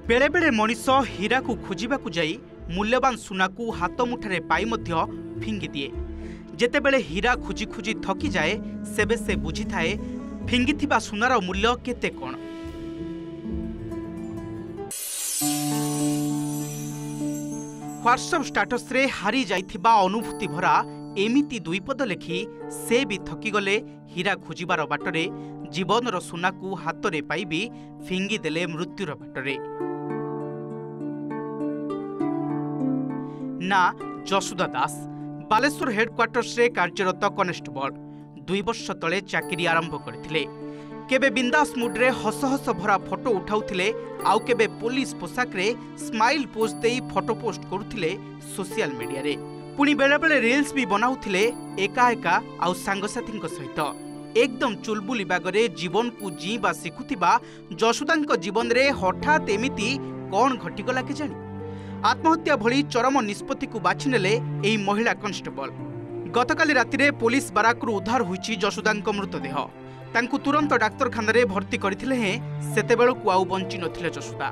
बेले बेले मनीष हीरा को खोजा जाई मूल्यवान सुना को हाथ मुठारे पाई मध्य फिंगी दिए। जेतेबेले हीरा खोजी खोजी थकी जाए सेबे से बुझी थाए फिंगी सुनार मूल्य केते कौन। व्हाट्सएप स्टाटस रे हारी जाइथिबा अनुभूति भरा एमिति दुई पद लेखि से भी थकी गले हीरा खोजिबार बाटरे जीवनर सुना को हाथ में पाई फिंगी देले मृत्युर बाटरे। ना जसुदा दास बालेश्वर हेडक्वार्टर्स रे कार्यरत कनेस्टेबल 2 वर्ष तले चाकरी आरंभ करथिले। केबे बिंदास मुड्रे हस हस भरा फोटो उठाउथिले आउ केबे पुलिस पोशाक रे स्माइल पोज देई फोटो पोस्ट करुथिले सोशल मीडिया रे। पुणी बेले बेले रील्स भी बनाउथिले एका एका आउ सांगसाथी सहित। एकदम चुलबुली बागरे जीवन को जीवा शिखुथिबा जसुदांक जीवन रे हठात एमिति कौन घटिगला के जानी। आत्महत्या भली चरम निष्पत्ति को बाछि नेले एही महिला कन्स्टेबल। गतकाली रातिरे पुलिस बाराकरू उद्धार होईछि जसुदांक मृतदेह। तांकु तुरंत डाक्तरखाना रे भर्ती करथिले हे सेतेबेलकु आउ बंची नथिले जसुदा।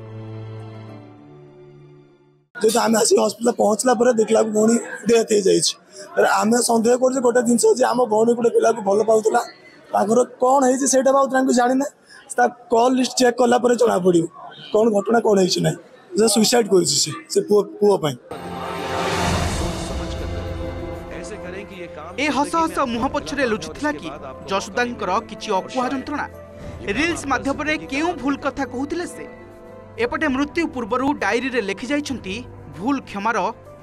जो आम आसी हॉस्पिटल पहुंचला पर देखला भौणी डेथ हो जाइए। आम सन्देह कर गोटे जिनस आम भौणी गोटे पिला को भल पाला कौन है जानी ना कॉल लिस्ट चेक कला जना पड़ कौन घटना कौन है ना सुइसाइड कर पुओ ए हस हस मुह पछरे लुचुथिला कि जसुदांकर किछि अकुहा जंत्रणा। रील्स माध्यमरे केउ भूल कथा कहूतिले से। एपटे मृत्यु पूर्वरु डायरी रे लिखि जाइछंती भूल क्षमार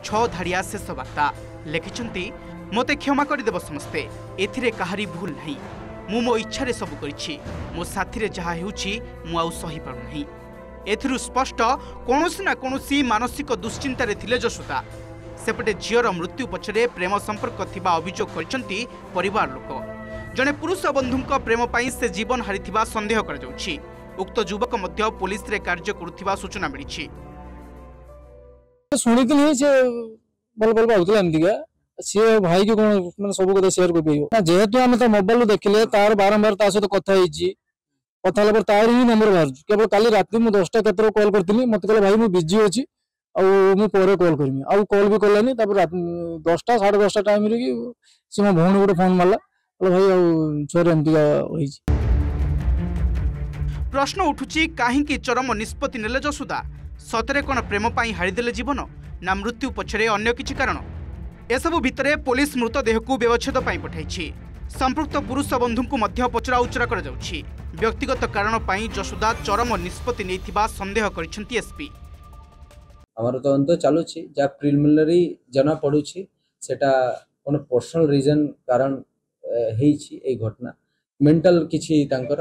6 धाड़िया शेष वार्ता लिखिछंती मते क्षमा करि देबो समस्ते एथिरे काहारी भूल नहीं। मु मो इच्छा रे सब करिछि मो साथी रे जहा हेउछि मु आउ सही पारु नहीं। एथिरु स्पष्ट कोनोसी ना कोनोसी मानसिक दुश्चिंता रे थिले जसुदा। सेपटे झीर मृत्यु पछरे प्रेम संपर्क थिबा अभियोग करछंती परिवार लोक। जने पुरुष बंधुक प्रेम पाई से जीवन हारिथिबा संदेह कर जाउछि। उक्त युवक मध्य पुलिस रे कार्य करुथिबा सूचना मिलिछि। सुनिथिनि से बल बल बाउतला एमदिगा से भाई के कोन माने सब कथा शेयर कर दियो ना जेहेतु हम तो मोबाइल देखले तार बारंबार ता सहित कथा हिची कथा लबर तार ही नंबर बाहर केवल काली रात में 10टा केतरो कॉल करथिनी मते कहले भाई मु बिजी अछि आ मु परे कॉल करमी आ कॉल भी करलानी तापर 10टा 10:30 टाइम रे कि से मो भौणी गोटे फोन मारला कहले भाई आ छोरे एमदिगा होइछि। प्रश्न उठुची काहींकि चरम निष्पत्ति नेले जसुदा। सतरे कोन प्रेम पाई हारिदेले जीवन ना मृत्यु पछरे अन्य किछि कारण। एसबु भितरे पुलिस मृतदेह को व्यवच्छेद पाई पठाइछि। संपृक्त पुरुष बंधु को मध्य पचरा उचरा कर जाउछि। व्यक्तिगत कारण पाई जसुदा चरम निष्पत्ति नेथिबा संदेह करिसेंती एसपी। हमर तदंत चालुछि जा प्रिलिमिनरी जना पडुछि सेटा कोन पर्सनल रीजन कारण हेछि ए घटना मेंटल किछि तांकर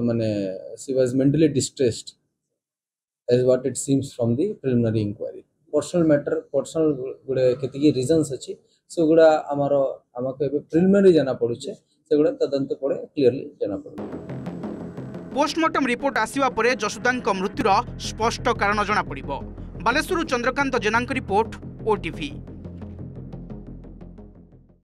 माने she was mentally distressed as what it seems from the preliminary inquiry. Personal matter personal गुडे केतिकी रीजंस अछि से गुडा हमरो हमके प्रिलिमिनरी जाना पडुछे से गुडा तदंत पड़े क्लियरली जाना पड़े। पोस्टमार्टम रिपोर्ट आसीबा परे जसुदांक मृत्युर स्पष्ट कारण जना पड़िबो। बालेश्वर चंद्रकांत जेनांक रिपोर्ट ओटीवी।